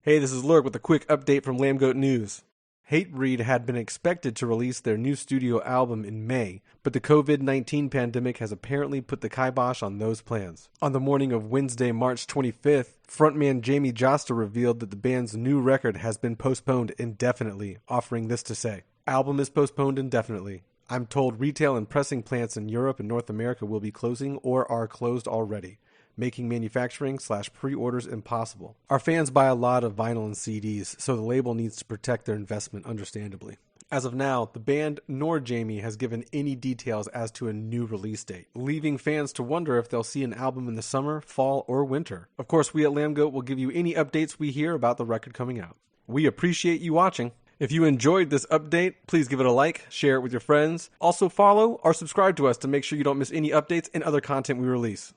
Hey, this is Lurk with a quick update from Lambgoat News. Hatebreed had been expected to release their new studio album in May, but the COVID-19 pandemic has apparently put the kibosh on those plans. On the morning of Wednesday, March 25th, frontman Jamie Josta revealed that the band's new record has been postponed indefinitely, offering this to say, "Album is postponed indefinitely. I'm told retail and pressing plants in Europe and North America will be closing or are closed already, making manufacturing/pre-orders impossible. Our fans buy a lot of vinyl and CDs, so the label needs to protect their investment understandably." As of now, the band nor Jamie has given any details as to a new release date, leaving fans to wonder if they'll see an album in the summer, fall, or winter. Of course, we at Lambgoat will give you any updates we hear about the record coming out. We appreciate you watching. If you enjoyed this update, please give it a like, share it with your friends. Also follow or subscribe to us to make sure you don't miss any updates and other content we release.